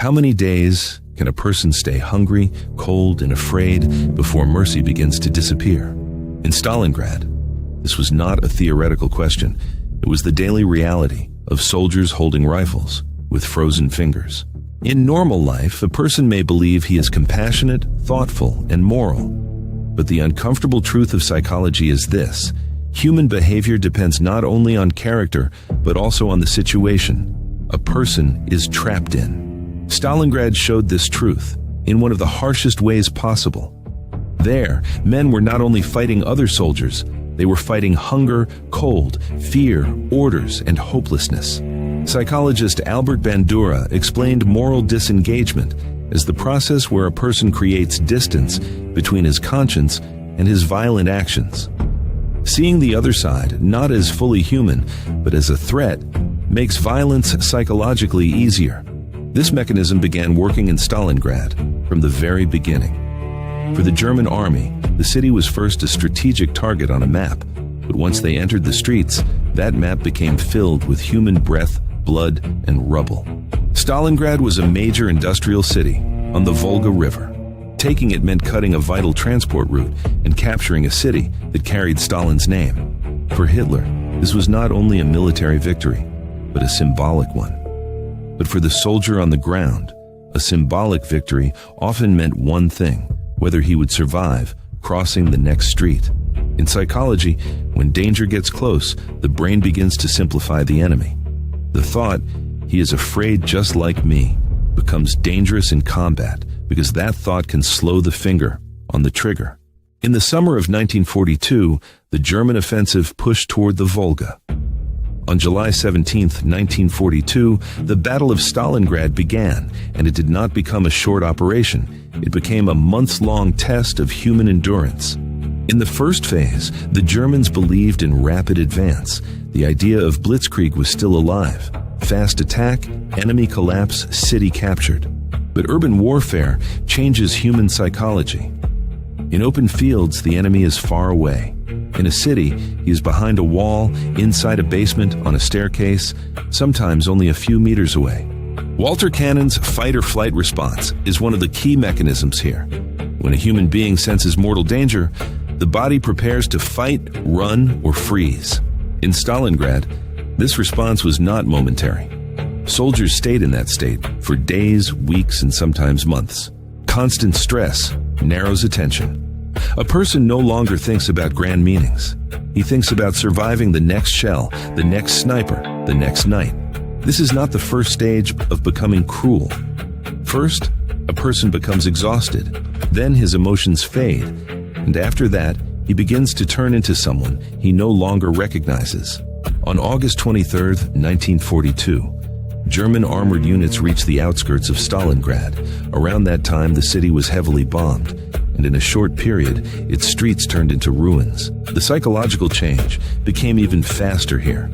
How many days can a person stay hungry, cold, and afraid before mercy begins to disappear? In Stalingrad, this was not a theoretical question. It was the daily reality of soldiers holding rifles with frozen fingers. In normal life, a person may believe he is compassionate, thoughtful, and moral. But the uncomfortable truth of psychology is this: human behavior depends not only on character, but also on the situation a person is trapped in. Stalingrad showed this truth in one of the harshest ways possible. There, men were not only fighting other soldiers, they were fighting hunger, cold, fear, orders, and hopelessness. Psychologist Albert Bandura explained moral disengagement as the process where a person creates distance between his conscience and his violent actions. Seeing the other side not as fully human, but as a threat, makes violence psychologically easier. This mechanism began working in Stalingrad from the very beginning. For the German army, the city was first a strategic target on a map, but once they entered the streets, that map became filled with human breath, blood, and rubble. Stalingrad was a major industrial city on the Volga River. Taking it meant cutting a vital transport route and capturing a city that carried Stalin's name. For Hitler, this was not only a military victory, but a symbolic one. But for the soldier on the ground, a symbolic victory often meant one thing: whether he would survive crossing the next street. In psychology, when danger gets close, the brain begins to simplify the enemy. The thought, "he is afraid just like me," becomes dangerous in combat because that thought can slow the finger on the trigger. In the summer of 1942, the German offensive pushed toward the Volga. On July 17, 1942, the Battle of Stalingrad began, and it did not become a short operation. It became a months-long test of human endurance. In the first phase, the Germans believed in rapid advance. The idea of blitzkrieg was still alive. Fast attack, enemy collapse, city captured. But urban warfare changes human psychology. In open fields, the enemy is far away. In a city, he is behind a wall, inside a basement, on a staircase, sometimes only a few meters away. Walter Cannon's fight-or-flight response is one of the key mechanisms here. When a human being senses mortal danger, the body prepares to fight, run, or freeze. In Stalingrad, this response was not momentary. Soldiers stayed in that state for days, weeks, and sometimes months. Constant stress narrows attention. A person no longer thinks about grand meanings. He thinks about surviving the next shell, the next sniper, the next night. This is not the first stage of becoming cruel. First, a person becomes exhausted. Then his emotions fade. And after that, he begins to turn into someone he no longer recognizes. On August 23, 1942, German armored units reached the outskirts of Stalingrad. Around that time, the city was heavily bombed, and in a short period, its streets turned into ruins. The psychological change became even faster here.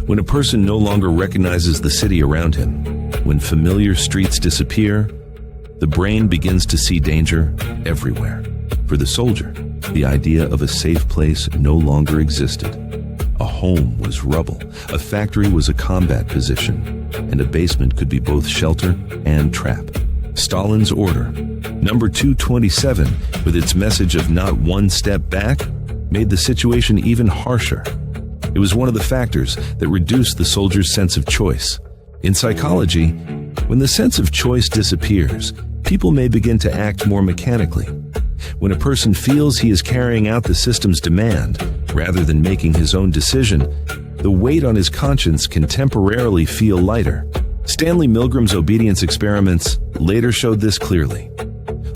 When a person no longer recognizes the city around him, when familiar streets disappear, the brain begins to see danger everywhere. For the soldier, the idea of a safe place no longer existed. A home was rubble, a factory was a combat position, and a basement could be both shelter and trap. Stalin's order, number 227, with its message of not one step back, made the situation even harsher. It was one of the factors that reduced the soldier's sense of choice. In psychology, when the sense of choice disappears, people may begin to act more mechanically. When a person feels he is carrying out the system's demand, rather than making his own decision, the weight on his conscience can temporarily feel lighter. Stanley Milgram's obedience experiments later showed this clearly.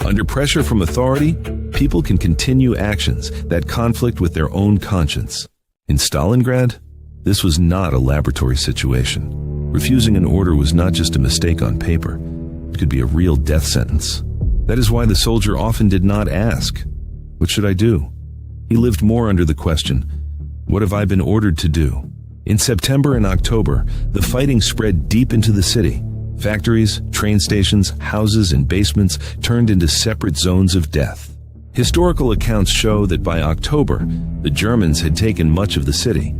Under pressure from authority, people can continue actions that conflict with their own conscience. In Stalingrad, this was not a laboratory situation. Refusing an order was not just a mistake on paper. It could be a real death sentence. That is why the soldier often did not ask, "What should I do?" He lived more under the question, "What have I been ordered to do?" In September and October, the fighting spread deep into the city. Factories, train stations, houses, and basements turned into separate zones of death. Historical accounts show that by October, the Germans had taken much of the city,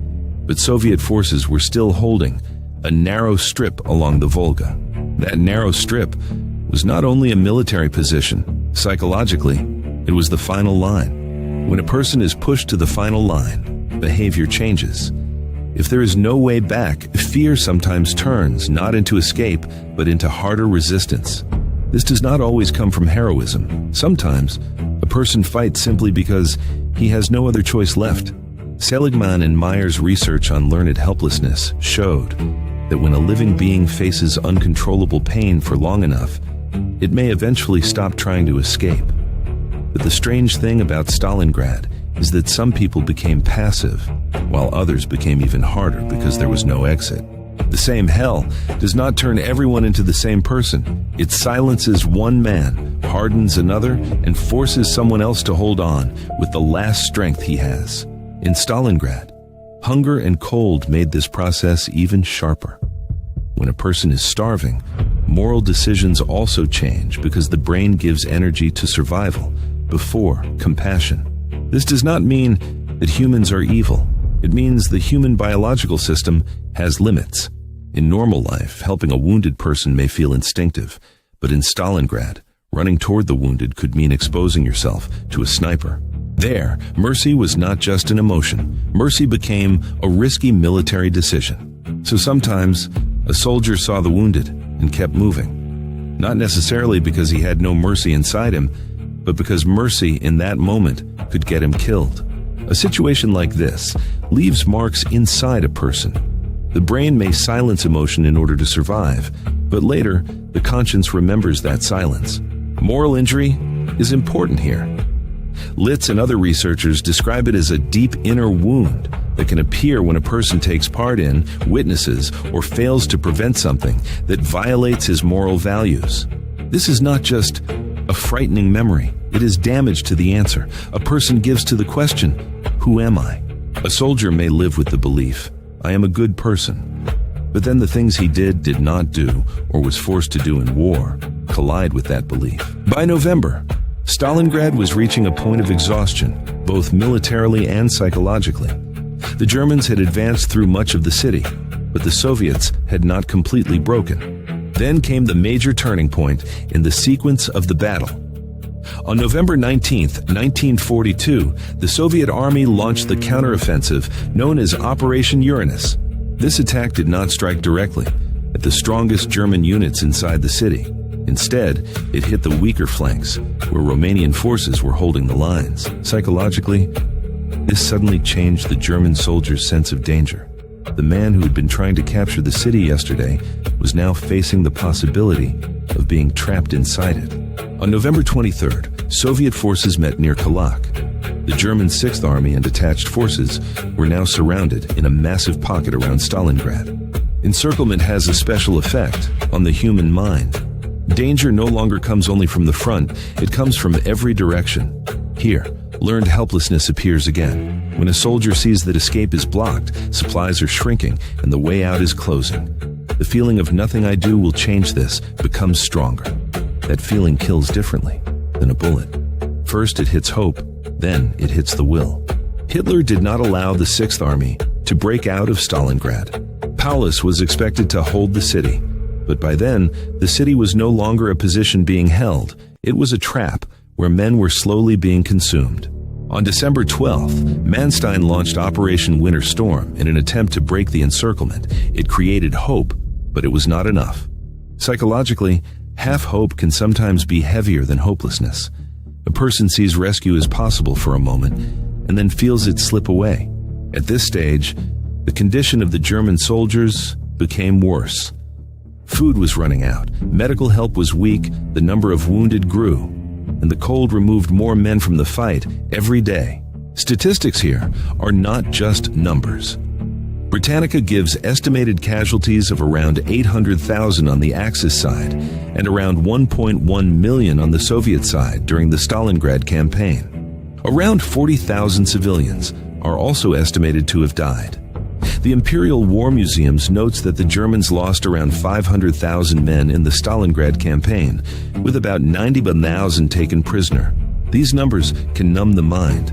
but Soviet forces were still holding a narrow strip along the Volga. That narrow strip was not only a military position. Psychologically, it was the final line. When a person is pushed to the final line, behavior changes. If there is no way back, fear sometimes turns not into escape, but into harder resistance. This does not always come from heroism. Sometimes, a person fights simply because he has no other choice left. Seligman and Meyer's research on learned helplessness showed that when a living being faces uncontrollable pain for long enough, it may eventually stop trying to escape. But the strange thing about Stalingrad is that some people became passive, while others became even harder because there was no exit. The same hell does not turn everyone into the same person. It silences one man, hardens another, and forces someone else to hold on with the last strength he has. In Stalingrad, hunger and cold made this process even sharper. When a person is starving, moral decisions also change because the brain gives energy to survival before compassion. This does not mean that humans are evil. It means the human biological system has limits. In normal life, helping a wounded person may feel instinctive, but in Stalingrad, running toward the wounded could mean exposing yourself to a sniper. There, mercy was not just an emotion. Mercy became a risky military decision. So sometimes, a soldier saw the wounded and kept moving. Not necessarily because he had no mercy inside him, but because mercy in that moment could get him killed. A situation like this leaves marks inside a person. The brain may silence emotion in order to survive, but later, the conscience remembers that silence. Moral injury is important here. Litz and other researchers describe it as a deep inner wound that can appear when a person takes part in, witnesses, or fails to prevent something that violates his moral values. This is not just a frightening memory. It is damage to the answer. A person gives to the question, who am I? A soldier may live with the belief, I am a good person. But then the things he did not do, or was forced to do in war, collide with that belief. By November, Stalingrad was reaching a point of exhaustion, both militarily and psychologically. The Germans had advanced through much of the city, but the Soviets had not completely broken. Then came the major turning point in the sequence of the battle. On November 19, 1942, the Soviet army launched the counteroffensive known as Operation Uranus. This attack did not strike directly at the strongest German units inside the city. Instead, it hit the weaker flanks, where Romanian forces were holding the lines. Psychologically, this suddenly changed the German soldier's sense of danger. The man who had been trying to capture the city yesterday was now facing the possibility of being trapped inside it. On November 23rd, Soviet forces met near Kalak. The German 6th Army and detached forces were now surrounded in a massive pocket around Stalingrad. Encirclement has a special effect on the human mind. Danger no longer comes only from the front, it comes from every direction. Here, learned helplessness appears again. When a soldier sees that escape is blocked, supplies are shrinking, and the way out is closing. The feeling of nothing I do will change this becomes stronger. That feeling kills differently than a bullet. First it hits hope, then it hits the will. Hitler did not allow the 6th Army to break out of Stalingrad. Paulus was expected to hold the city, but by then, the city was no longer a position being held. It was a trap where men were slowly being consumed. On December 12th, Manstein launched Operation Winter Storm in an attempt to break the encirclement. It created hope, but it was not enough. Psychologically, half hope can sometimes be heavier than hopelessness. A person sees rescue as possible for a moment and then feels it slip away. At this stage, the condition of the German soldiers became worse. Food was running out, medical help was weak, the number of wounded grew, and the cold removed more men from the fight every day. Statistics here are not just numbers. Britannica gives estimated casualties of around 800,000 on the Axis side and around 1.1 million on the Soviet side during the Stalingrad campaign. Around 40,000 civilians are also estimated to have died. The Imperial War Museums notes that the Germans lost around 500,000 men in the Stalingrad campaign, with about 90,000 taken prisoner. These numbers can numb the mind,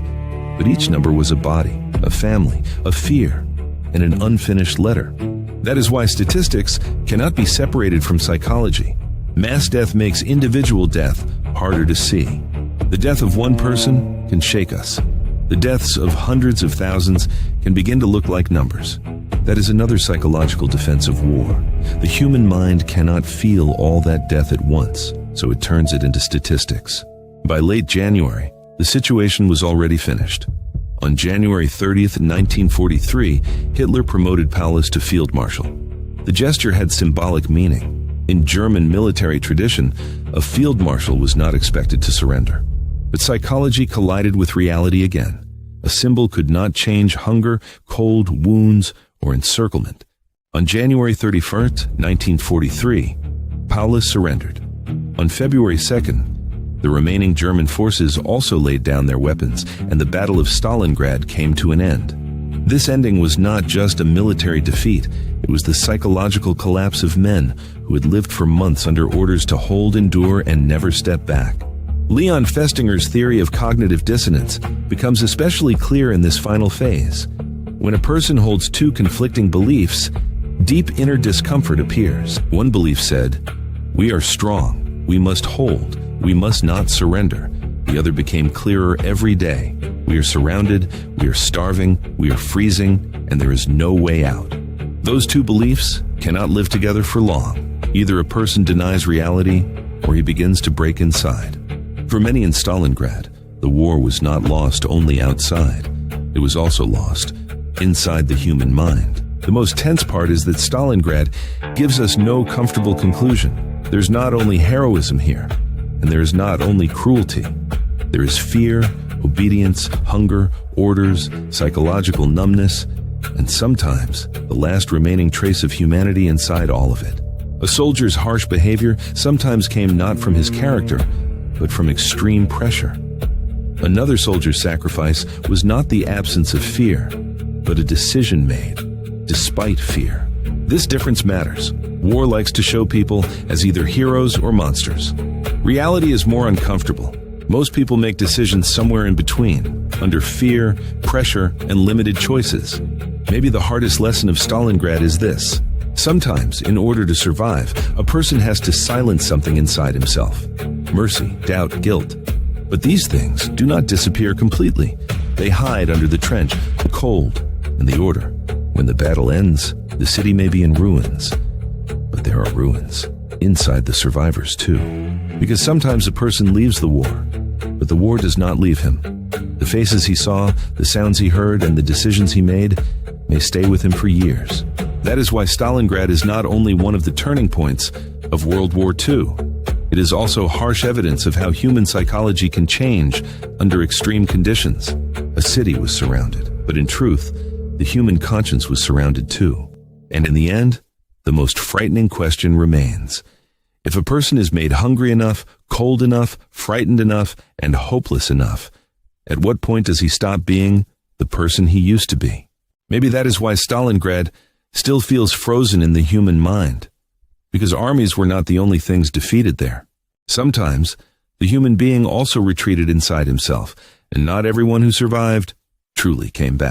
but each number was a body, a family, a fear, and an unfinished letter. That is why statistics cannot be separated from psychology. Mass death makes individual death harder to see. The death of one person can shake us. The deaths of hundreds of thousands can begin to look like numbers. That is another psychological defense of war. The human mind cannot feel all that death at once, so it turns it into statistics. By late January, the situation was already finished. On January 30th, 1943, Hitler promoted Paulus to field marshal. The gesture had symbolic meaning. In German military tradition, a field marshal was not expected to surrender. But psychology collided with reality again. A symbol could not change hunger, cold, wounds, or encirclement. On January 31st, 1943, Paulus surrendered. On February 2nd, the remaining German forces also laid down their weapons, and the Battle of Stalingrad came to an end. This ending was not just a military defeat, it was the psychological collapse of men who had lived for months under orders to hold, endure, and never step back. Leon Festinger's theory of cognitive dissonance becomes especially clear in this final phase. When a person holds two conflicting beliefs, deep inner discomfort appears. One belief said, "We are strong, we must hold, we must not surrender." The other became clearer every day. We are surrounded, we are starving, we are freezing, and there is no way out. Those two beliefs cannot live together for long. Either a person denies reality, or he begins to break inside. For many in Stalingrad, the war was not lost only outside. It was also lost inside the human mind. The most tense part is that Stalingrad gives us no comfortable conclusion. There's not only heroism here, and there is not only cruelty. There is fear, obedience, hunger, orders, psychological numbness, and sometimes the last remaining trace of humanity inside all of it. A soldier's harsh behavior sometimes came not from his character, but from extreme pressure. Another soldier's sacrifice was not the absence of fear, but a decision made despite fear. This difference matters. War likes to show people as either heroes or monsters. Reality is more uncomfortable. Most people make decisions somewhere in between, under fear, pressure, and limited choices. Maybe the hardest lesson of Stalingrad is this. Sometimes, in order to survive, a person has to silence something inside himself. Mercy, doubt, guilt. But these things do not disappear completely. They hide under the trench, the cold, and the order. When the battle ends, the city may be in ruins. But there are ruins inside the survivors too. Because sometimes a person leaves the war, but the war does not leave him. The faces he saw, the sounds he heard, and the decisions he made may stay with him for years. That is why Stalingrad is not only one of the turning points of World War II. It is also harsh evidence of how human psychology can change under extreme conditions. A city was surrounded, but in truth, the human conscience was surrounded too. And in the end, the most frightening question remains. If a person is made hungry enough, cold enough, frightened enough, and hopeless enough, at what point does he stop being the person he used to be? Maybe that is why Stalingrad still feels frozen in the human mind, because armies were not the only things defeated there. Sometimes, the human being also retreated inside himself, and not everyone who survived truly came back.